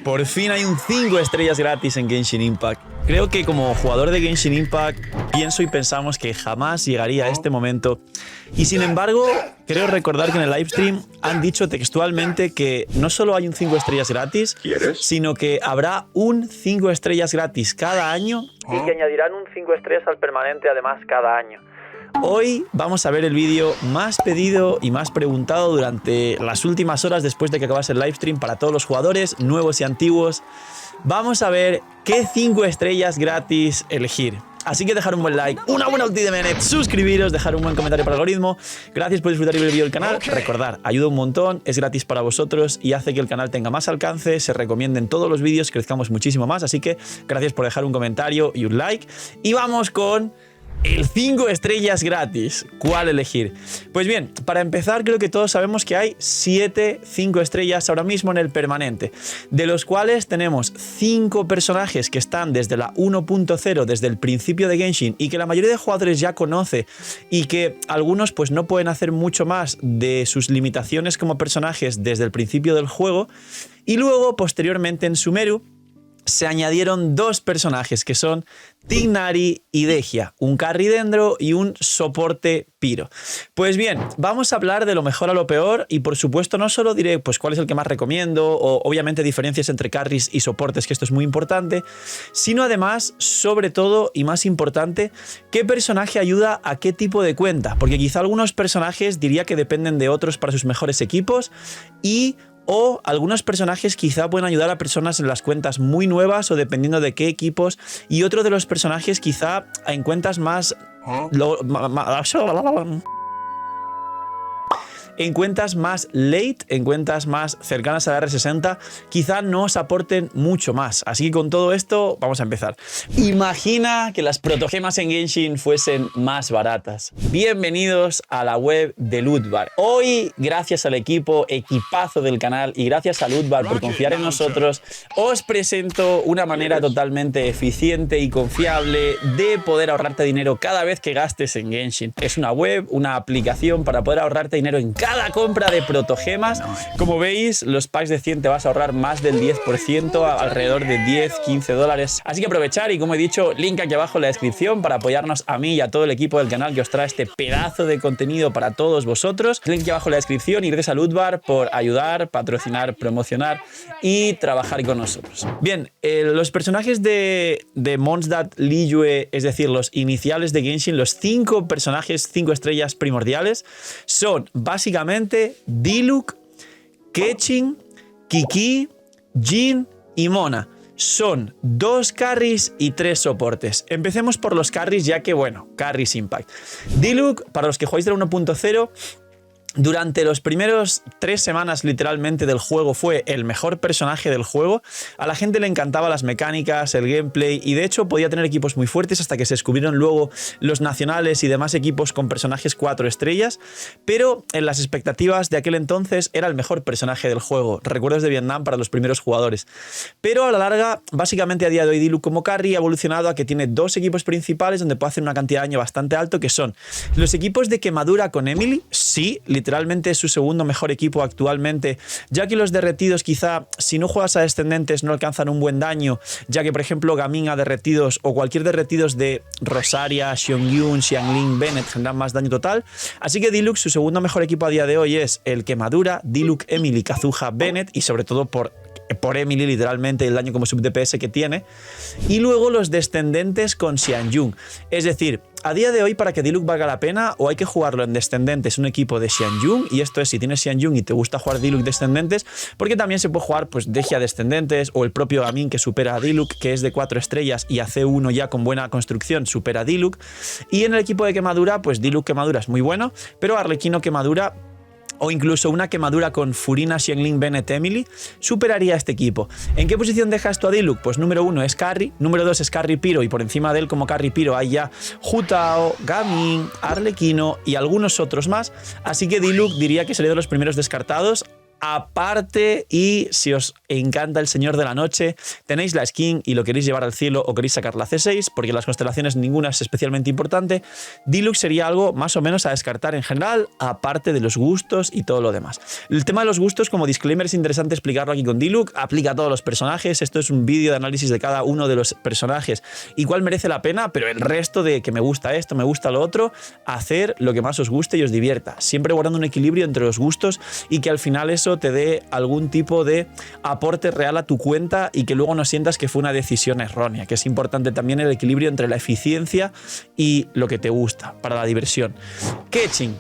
Por fin hay un 5 estrellas gratis en Genshin Impact. Creo que como jugador de Genshin Impact pienso y pensamos que jamás llegaría a este momento. Y sin embargo, creo recordar que en el livestream han dicho textualmente que no solo hay un 5 estrellas gratis, sino que habrá un 5 estrellas gratis cada año y que añadirán un 5 estrellas al permanente además cada año. Hoy vamos a ver el vídeo más pedido y más preguntado durante las últimas horas después de que acabase el livestream para todos los jugadores, nuevos y antiguos. Vamos a ver qué 5 estrellas gratis elegir. Así que dejar un buen like, una buena ulti de Menet, suscribiros, dejar un buen comentario para el algoritmo. Gracias por disfrutar y ver el vídeo del canal. Recordar, ayuda un montón, es gratis para vosotros y hace que el canal tenga más alcance, se recomienden todos los vídeos, crezcamos muchísimo más. Así que gracias por dejar un comentario y un like. Y vamos con el 5 estrellas gratis. ¿Cuál elegir? Pues bien, para empezar creo que todos sabemos que hay 7 5 estrellas ahora mismo en el permanente, de los cuales tenemos 5 personajes que están desde la 1.0, desde el principio de Genshin, y que la mayoría de jugadores ya conoce y que algunos pues no pueden hacer mucho más de sus limitaciones como personajes desde el principio del juego. Y luego posteriormente en Sumeru se añadieron 2 personajes que son Tighnari y Dehya, un carry dendro y un soporte piro. Pues bien, vamos a hablar de lo mejor a lo peor y por supuesto no solo diré pues cuál es el que más recomiendo o obviamente diferencias entre carries y soportes, que esto es muy importante, sino además, sobre todo y más importante, qué personaje ayuda a qué tipo de cuenta, porque quizá algunos personajes diría que dependen de otros para sus mejores equipos o algunos personajes quizá pueden ayudar a personas en las cuentas muy nuevas o dependiendo de qué equipos, y otro de los personajes quizá en cuentas más late, en cuentas más cercanas a la R60, quizá no os aporten mucho más. Así que con todo esto vamos a empezar. Imagina que las protogemas en Genshin fuesen más baratas. Bienvenidos a la web de Lootbar. Hoy, gracias al equipazo del canal y gracias a Lootbar por confiar en nosotros, os presento una manera totalmente eficiente y confiable de poder ahorrarte dinero cada vez que gastes en Genshin. Es una web, una aplicación para poder ahorrarte dinero en cada compra de protogemas. Como veis, los packs de 100 te vas a ahorrar más del 10%, alrededor de 10-15 dólares. Así que aprovechar y, como he dicho, link aquí abajo en la descripción para apoyarnos a mí y a todo el equipo del canal que os trae este pedazo de contenido para todos vosotros. Link aquí abajo en la descripción y gracias a Lootbar por ayudar, patrocinar, promocionar y trabajar con nosotros. Bien, los personajes de Mondstadt, Liyue, es decir, los iniciales de Genshin, los 5 personajes 5 estrellas primordiales, son básicamente Diluc, Keqing, Kiki, Jhin y Mona. Son 2 carries y 3 soportes. Empecemos por los carries, ya que, bueno, carries Impact. Diluc, para los que jugáis del 1.0, durante los primeros 3 semanas literalmente del juego fue el mejor personaje del juego. A la gente le encantaban las mecánicas, el gameplay y de hecho podía tener equipos muy fuertes hasta que se descubrieron luego los nacionales y demás equipos con personajes 4 estrellas, pero en las expectativas de aquel entonces era el mejor personaje del juego. Recuerdos de Vietnam para los primeros jugadores. Pero a la larga, básicamente a día de hoy Diluc como carry ha evolucionado a que tiene 2 equipos principales donde puede hacer una cantidad de daño bastante alto, que son los equipos de quemadura con Emily. Sí, literalmente es su segundo mejor equipo actualmente, ya que los derretidos quizá si no juegas a descendentes no alcanzan un buen daño, ya que por ejemplo Gaming a derretidos o cualquier derretidos de Rosaria, Xiongyun, Xiangling, Bennett generan más daño total. Así que Diluc, su segundo mejor equipo a día de hoy es el quemadura, Diluc, Emily, Kazuha, Bennett y sobre todo por Emily literalmente el daño como sub DPS que tiene. Y luego los descendentes con Xianjun, es decir, a día de hoy para que Diluc valga la pena o hay que jugarlo en descendentes un equipo de Xianjun, y esto es si tienes Xianjun y te gusta jugar Diluc descendentes, porque también se puede jugar pues Dehya descendentes o el propio Gaming que supera a Diluc, que es de 4 estrellas y a C1 ya con buena construcción supera a Diluc. Y en el equipo de quemadura pues Diluc quemadura es muy bueno, pero Arlequino quemadura o incluso una quemadura con Furina, Xiangling, Bennett, Emily superaría a este equipo. ¿En qué posición deja esto a Diluc? Pues número 1 es carry, número 2 es carry piro y por encima de él como carry piro hay ya Hu Tao, Gaming, Arlequino y algunos otros más. Así que Diluc diría que sería de los primeros descartados. Aparte, y si os encanta el Señor de la Noche, tenéis la skin y lo queréis llevar al cielo o queréis sacar la C6, porque las constelaciones ninguna es especialmente importante, Diluc sería algo más o menos a descartar en general, aparte de los gustos y todo lo demás. El tema de los gustos, como disclaimer, es interesante explicarlo aquí con Diluc, aplica a todos los personajes, esto es un vídeo de análisis de cada uno de los personajes y cuál merece la pena, pero el resto de que me gusta esto, me gusta lo otro, hacer lo que más os guste y os divierta, siempre guardando un equilibrio entre los gustos y que al final eso te dé algún tipo de aporte real a tu cuenta y que luego no sientas que fue una decisión errónea, que es importante también el equilibrio entre la eficiencia y lo que te gusta para la diversión. Keqing.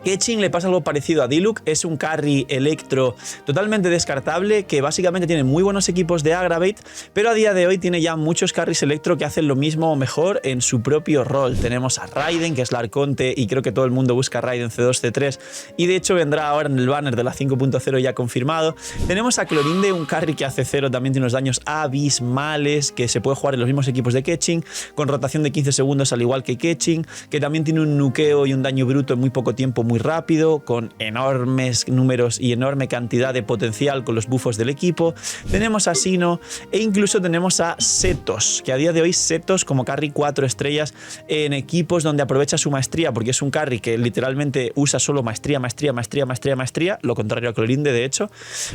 Keqing le pasa algo parecido a Diluc, es un carry electro totalmente descartable que básicamente tiene muy buenos equipos de Aggravate, pero a día de hoy tiene ya muchos carries electro que hacen lo mismo o mejor en su propio rol. Tenemos a Raiden, que es la Arconte, y creo que todo el mundo busca Raiden C2, C3, y de hecho vendrá ahora en el banner de la 5.0 ya confirmado. Tenemos a Clorinde, un carry que hace 0, también tiene unos daños abismales, que se puede jugar en los mismos equipos de Keqing, con rotación de 15 segundos al igual que Keqing, que también tiene un nuqueo y un daño bruto en muy poco tiempo, muy rápido, con enormes números y enorme cantidad de potencial con los buffos del equipo. Tenemos a Sino e incluso tenemos a Setos, que a día de hoy Setos como carry 4 estrellas en equipos donde aprovecha su maestría, porque es un carry que literalmente usa solo maestría, maestría, maestría, maestría, maestría, lo contrario a Clorinde de hecho.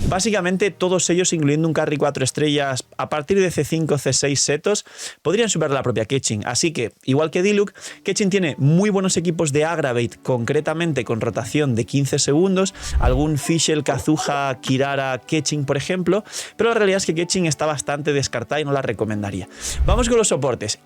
Básicamente todos ellos, incluyendo un carry 4 estrellas a partir de C5, C6 Setos, podrían superar la propia Keqing. Así que, igual que Diluc, Keqing tiene muy buenos equipos de Aggravate, concretamente con rotación de 15 segundos, algún Fischl, Kazuha, Kirara, Keqing por ejemplo, pero la realidad es que Keqing está bastante descartada y no la recomendaría. Vamos con los soportes.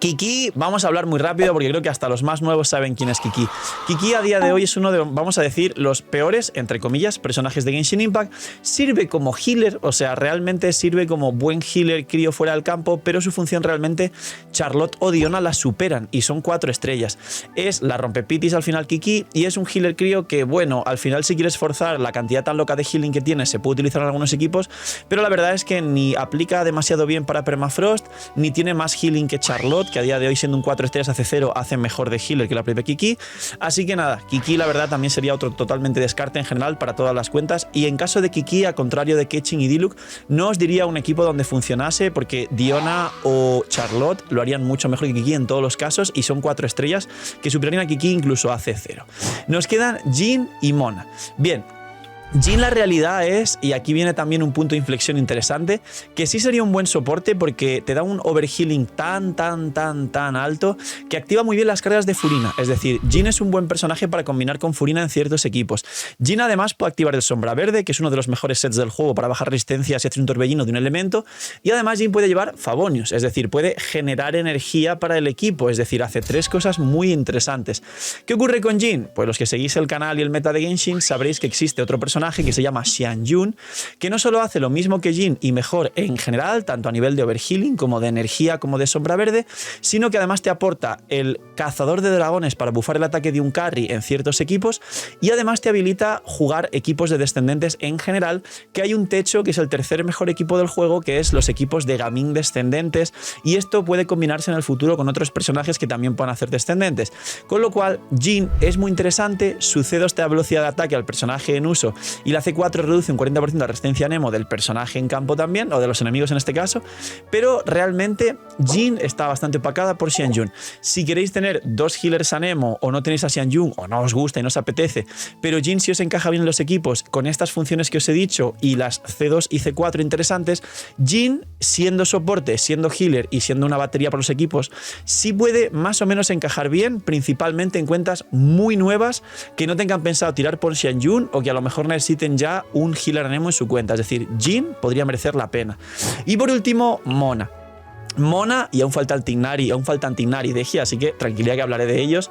Kiki, vamos a hablar muy rápido porque creo que hasta los más nuevos saben quién es Kiki. Kiki a día de hoy es uno de, vamos a decir, los peores, entre comillas, personajes de Genshin Impact. Sirve como healer, o sea, realmente sirve como buen healer crío fuera del campo, pero su función realmente Charlotte o Diona la superan y son 4 estrellas. Es la rompepitis al final Kiki y es un healer crío que, bueno, al final si quieres forzar la cantidad tan loca de healing que tiene, se puede utilizar en algunos equipos, pero la verdad es que ni aplica demasiado bien para Permafrost, ni tiene más healing que Charlotte, que a día de hoy siendo un 4 estrellas hace 0 hace mejor de healer que la propia Kiki. Así que nada, Kiki la verdad también sería otro totalmente descarte en general para todas las cuentas, y en caso de Kiki, a contrario de Keqing y Diluc, no os diría un equipo donde funcionase porque Diona o Charlotte lo harían mucho mejor que Kiki en todos los casos y son 4 estrellas que superarían a Kiki incluso hace 0. Nos quedan Jhin y Mona. Bien, Jhin la realidad es, y aquí viene también un punto de inflexión interesante, que sí sería un buen soporte porque te da un overhealing tan alto que activa muy bien las cargas de Furina. Es decir, Jhin es un buen personaje para combinar con Furina en ciertos equipos. Jhin además puede activar el Sombra Verde, que es uno de los mejores sets del juego para bajar resistencia si hace un torbellino de un elemento, y además Jhin puede llevar Favonius, es decir, puede generar energía para el equipo, es decir, hace 3 cosas muy interesantes. ¿Qué ocurre con Jhin? Pues los que seguís el canal y el meta de Genshin sabréis que existe otro personaje que se llama Xianyun, que no solo hace lo mismo que Jhin y mejor en general, tanto a nivel de overhealing como de energía como de sombra verde, sino que además te aporta el cazador de dragones para bufar el ataque de un carry en ciertos equipos y además te habilita jugar equipos de descendentes en general, que hay un techo que es el tercer mejor equipo del juego, que es los equipos de Gaming descendentes, y esto puede combinarse en el futuro con otros personajes que también puedan hacer descendentes, con lo cual Jhin es muy interesante. Su C2 te da velocidad de ataque al personaje en uso y la C4 reduce un 40% la resistencia Nemo del personaje en campo también, o de los enemigos en este caso, pero realmente Jhin está bastante opacada por Xianyun. Si queréis tener 2 healers a Nemo o no tenéis a Xianyun o no os gusta y no os apetece, pero Jhin si os encaja bien en los equipos con estas funciones que os he dicho y las C2 y C4 interesantes, Jhin siendo soporte, siendo healer y siendo una batería para los equipos, sí puede más o menos encajar bien, principalmente en cuentas muy nuevas que no tengan pensado tirar por Xianyun o que a lo mejor necesiten ya un healer Nemo en su cuenta. Es decir, Jhin podría merecer la pena. Y por último, Mona, y aún faltan Tighnari y Deji, así que tranquilidad que hablaré de ellos.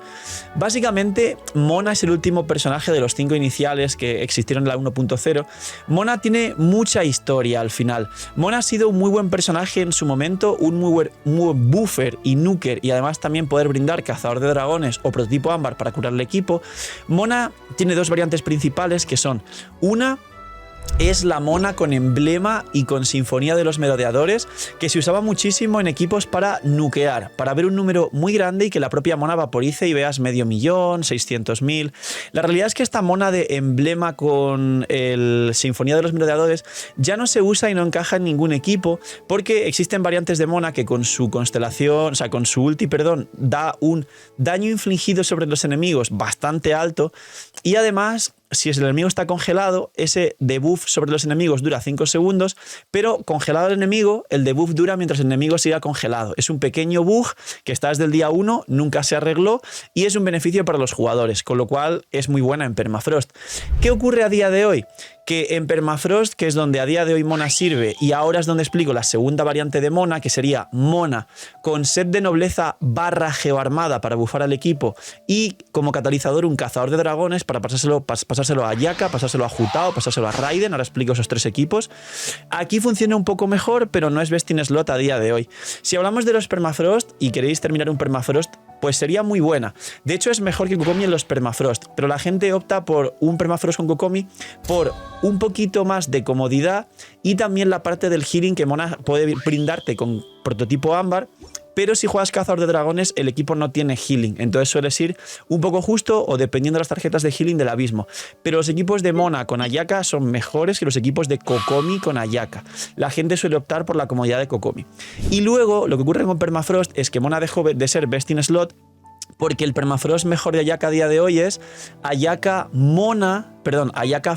Básicamente, Mona es el último personaje de los 5 iniciales que existieron en la 1.0. Mona tiene mucha historia al final. Mona ha sido un muy buen personaje en su momento, un muy buen buffer y nuker, y además también poder brindar cazador de dragones o prototipo ámbar para curar el equipo. Mona tiene 2 variantes principales que son una es la mona con emblema y con sinfonía de los merodeadores, que se usaba muchísimo en equipos para nukear, para ver un número muy grande y que la propia mona vaporice y veas 500.000, 600.000. La realidad es que esta mona de emblema con el sinfonía de los merodeadores ya no se usa y no encaja en ningún equipo, porque existen variantes de mona que con su constelación, o sea, con su ulti, perdón, da un daño infligido sobre los enemigos bastante alto, y además, si el enemigo está congelado, ese debuff sobre los enemigos dura 5 segundos, pero congelado el enemigo, el debuff dura mientras el enemigo siga congelado. Es un pequeño bug que está desde el día 1, nunca se arregló y es un beneficio para los jugadores, con lo cual es muy buena en Permafrost. ¿Qué ocurre a día de hoy? Que en Permafrost, que es donde a día de hoy Mona sirve, y ahora es donde explico la segunda variante de Mona, que sería Mona con set de nobleza / geoarmada para bufar al equipo y como catalizador un cazador de dragones para pasárselo a Ayaka, pasárselo a Hu Tao, pasárselo a Raiden. Ahora explico esos 3 equipos. Aquí funciona un poco mejor, pero no es best in slot a día de hoy. Si hablamos de los Permafrost y queréis terminar un Permafrost, pues sería muy buena. De hecho, es mejor que Kokomi en los Permafrost, pero la gente opta por un Permafrost con Kokomi por un poquito más de comodidad y también la parte del healing que Mona puede brindarte con prototipo ámbar. Pero si juegas cazador de dragones, el equipo no tiene healing, entonces sueles ir un poco justo o dependiendo de las tarjetas de healing del abismo. Pero los equipos de Mona con Ayaka son mejores que los equipos de Kokomi con Ayaka. La gente suele optar por la comodidad de Kokomi. Y luego, lo que ocurre con Permafrost es que Mona dejó de ser best in slot porque el Permafrost mejor de Ayaka a día de hoy es Ayaka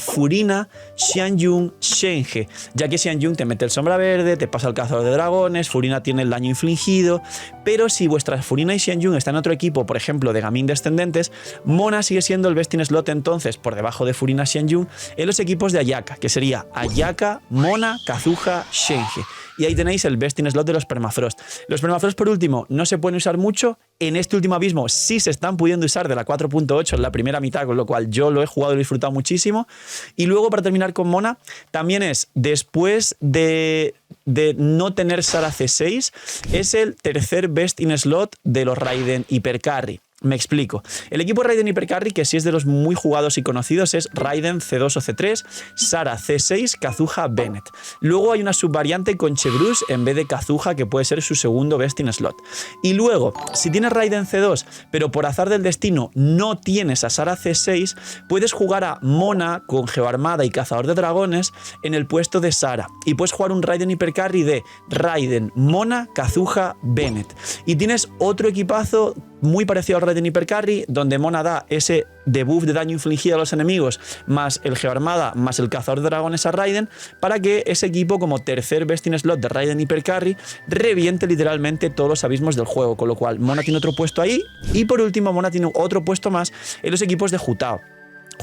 Furina, Xianyun, Shenge, ya que Xianyun te mete el sombra verde, te pasa el cazador de dragones, Furina tiene el daño infligido, pero si vuestra Furina y Xianyun están en otro equipo, por ejemplo de Gaming Descendentes, Mona sigue siendo el best in slot entonces por debajo de Furina, Xianyun en los equipos de Ayaka, que sería Ayaka, Mona, Kazuha, Shenge. Y ahí tenéis el best in slot de los Permafrost. Los Permafrost, por último, no se pueden usar mucho. En este último abismo sí se están pudiendo usar de la 4.8 en la primera mitad, con lo cual yo lo he jugado y lo he disfrutado muchísimo. Y luego, para terminar con Mona, también es, después de no tener Sara C6, es el tercer best in slot de los Raiden Hypercarry. Me explico. El equipo Raiden Hypercarry, que sí es de los muy jugados y conocidos, es Raiden C2 o C3, Sara C6, Kazuha Bennett. Luego hay una subvariante con Chegrush en vez de Kazuha, que puede ser su segundo best in slot. Y luego, si tienes Raiden C2, pero por azar del destino no tienes a Sara C6, puedes jugar a Mona con Geoarmada y Cazador de Dragones en el puesto de Sara. Y puedes jugar un Raiden Hypercarry de Raiden, Mona, Kazuha, Bennett. Y tienes otro equipazo muy parecido al Raiden Hypercarry, donde Mona da ese debuff de daño infligido a los enemigos, más el Geoarmada, más el Cazador de Dragones a Raiden, para que ese equipo, como tercer best in slot de Raiden Hypercarry, reviente literalmente todos los abismos del juego, con lo cual Mona tiene otro puesto ahí, y por último Mona tiene otro puesto más en los equipos de Hu Tao.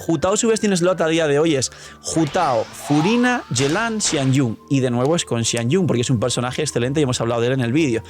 Hu Tao su best in slot a día de hoy es Hu Tao, Furina, Yelan, Xianyun. Y de nuevo es con Xianyun porque es un personaje excelente y hemos hablado de él en el vídeo.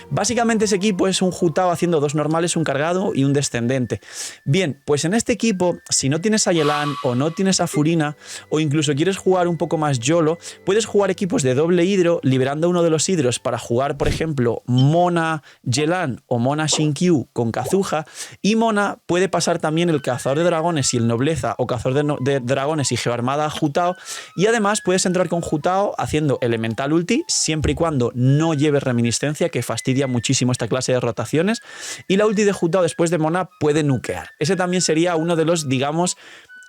Básicamente ese equipo es un Hu Tao haciendo 2 normales, un cargado y un descendente. Bien, pues en este equipo, si no tienes a Yelan o no tienes a Furina o incluso quieres jugar un poco más YOLO, puedes jugar equipos de doble hidro, liberando uno de los hidros para jugar, por ejemplo, Mona Yelan o Mona Shinkyu con Kazuha, y Mona puede pasar también el Cazador de Dragones y el Nobleza o Cazador de Dragones y Geoarmada a Hu Tao, y además puedes entrar con Hu Tao haciendo Elemental Ulti siempre y cuando no lleves reminiscencia, que fastidia muchísimo esta clase de rotaciones, y la ulti de Hu Tao después de Mona puede nukear. Ese también sería uno de los, digamos,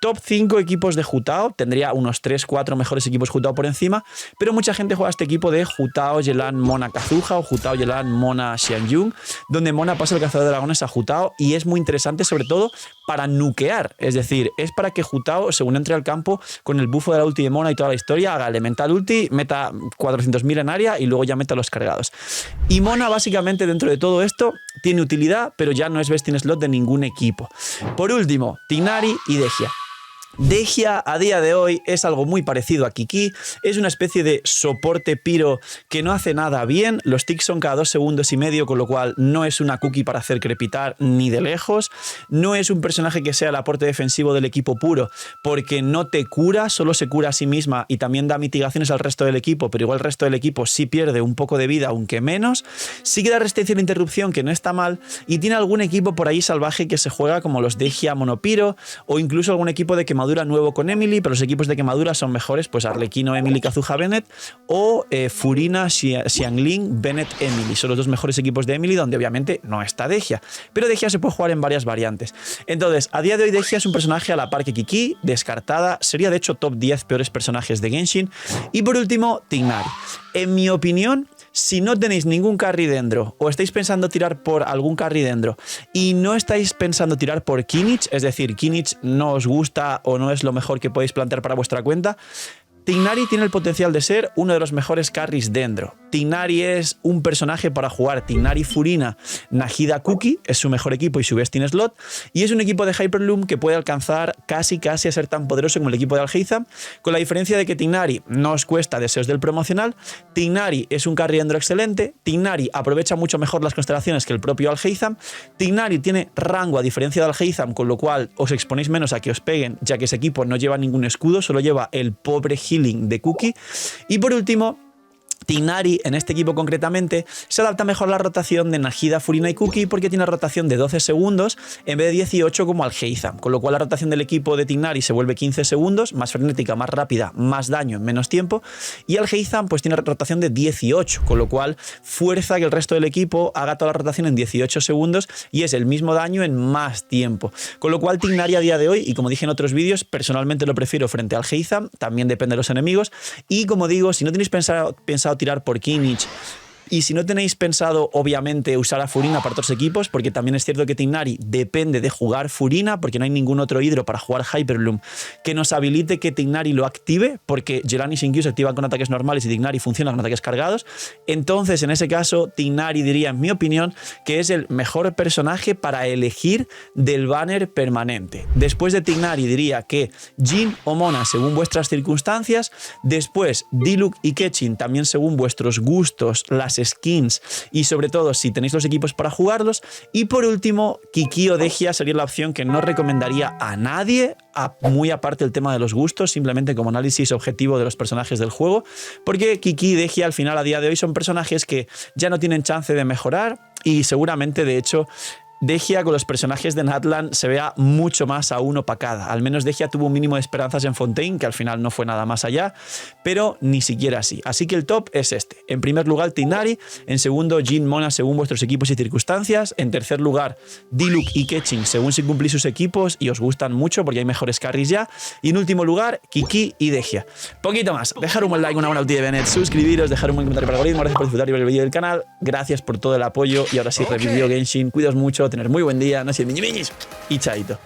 top 5 equipos de Hu Tao. Tendría unos 3-4 mejores equipos Hu Tao por encima, pero mucha gente juega este equipo de Hu Tao, Yelan, Mona, Kazuha o Hu Tao, Yelan, Mona, Xianyun, donde Mona pasa el Cazador de Dragones a Hu Tao, y es muy interesante sobre todo para nukear, es decir, es para que Hu Tao, según entre al campo con el bufo de la ulti de Mona y toda la historia, haga Elemental Ulti, meta 400.000 en área y luego ya meta los cargados. Y Mona básicamente dentro de todo esto tiene utilidad, pero ya no es best in slot de ningún equipo. Por último, Tighnari y Dehya. Dehya a día de hoy es algo muy parecido a Kiki, es una especie de soporte piro que no hace nada bien, los ticks son cada 2 segundos y medio, con lo cual no es una cookie para hacer crepitar ni de lejos, no es un personaje que sea el aporte defensivo del equipo puro, porque no te cura, solo se cura a sí misma y también da mitigaciones al resto del equipo, pero igual el resto del equipo sí pierde un poco de vida, aunque menos, sí que da resistencia a la interrupción, que no está mal, y tiene algún equipo por ahí salvaje que se juega como los Dehya Monopiro, o incluso algún equipo de quemadura Madura nuevo con Emily, pero los equipos de Quemadura son mejores, pues Arlequino, Emily, Kazuha, Bennett, o Furina, Xiangling, Bennett, Emily. Son los dos mejores equipos de Emily, donde obviamente no está Dehya, pero Dehya se puede jugar en varias variantes. Entonces, a día de hoy Dehya es un personaje a la par que Kiki, descartada, sería de hecho top 10 peores personajes de Genshin. Y por último, Tighnari. En mi opinión, si no tenéis ningún carry dentro o estáis pensando tirar por algún carry dentro y no estáis pensando tirar por Kimmich, es decir, Kimmich no os gusta o no es lo mejor que podéis plantear para vuestra cuenta, Tighnari tiene el potencial de ser uno de los mejores carries dentro. Tighnari es un personaje para jugar Tighnari Furina, Nahida Cookie, es su mejor equipo y su best in slot, y es un equipo de Hyperloom que puede alcanzar casi a ser tan poderoso como el equipo de Alhaitham, con la diferencia de que Tighnari no os cuesta deseos del promocional, Tighnari es un carry dentro excelente, Tighnari aprovecha mucho mejor las constelaciones que el propio Alhaitham, Tighnari tiene rango a diferencia de Alhaitham, con lo cual os exponéis menos a que os peguen, ya que ese equipo no lleva ningún escudo, solo lleva el pobre healing de Cookie. Y por último, Tighnari, en este equipo concretamente, se adapta mejor a la rotación de Nahida, Furina y Cookie porque tiene rotación de 12 segundos en vez de 18 como Alhaitham, con lo cual la rotación del equipo de Tighnari se vuelve 15 segundos, más frenética, más rápida, más daño en menos tiempo, y Alhaitham pues tiene rotación de 18, con lo cual fuerza que el resto del equipo haga toda la rotación en 18 segundos y es el mismo daño en más tiempo, con lo cual Tighnari a día de hoy, y como dije en otros vídeos, personalmente lo prefiero frente a Alhaitham, también depende de los enemigos, y como digo, si no tenéis pensado tirar por Kimmich y si no tenéis pensado obviamente usar a Furina para otros equipos, porque también es cierto que Tighnari depende de jugar Furina porque no hay ningún otro hidro para jugar Hyperloom que nos habilite que Tighnari lo active, porque Jelani y Xingqiu se activan con ataques normales y Tighnari funciona con ataques cargados. Entonces en ese caso Tighnari diría, en mi opinión, que es el mejor personaje para elegir del banner permanente. Después de Tighnari diría que Jhin o Mona según vuestras circunstancias, después Diluc y Keqing también según vuestros gustos, las skins y sobre todo si tenéis los equipos para jugarlos, y por último Kiki o Dehya sería la opción que no recomendaría a nadie, muy aparte del tema de los gustos, simplemente como análisis objetivo de los personajes del juego, porque Kiki y Dehya al final a día de hoy son personajes que ya no tienen chance de mejorar y seguramente de hecho Dehya con los personajes de Natlan se vea mucho más aún opacada. Al menos Dehya tuvo un mínimo de esperanzas en Fontaine, que al final no fue nada más allá, pero ni siquiera así. Así que el top es este. En primer lugar, Tighnari. En segundo, Jhin, Mona, según vuestros equipos y circunstancias. En tercer lugar, Diluc y Keqing, según si cumplís sus equipos y os gustan mucho porque hay mejores carries ya. Y en último lugar, Kiki y Dehya. Poquito más. Dejar un buen like, una buena ulti de Bennett, suscribiros, dejar un buen comentario para el algoritmo. Gracias por disfrutar y ver el vídeo del canal. Gracias por todo el apoyo. Y ahora sí, review Genshin. Cuidaos mucho. Tener muy buen día, no sean miñimiñis y chaito.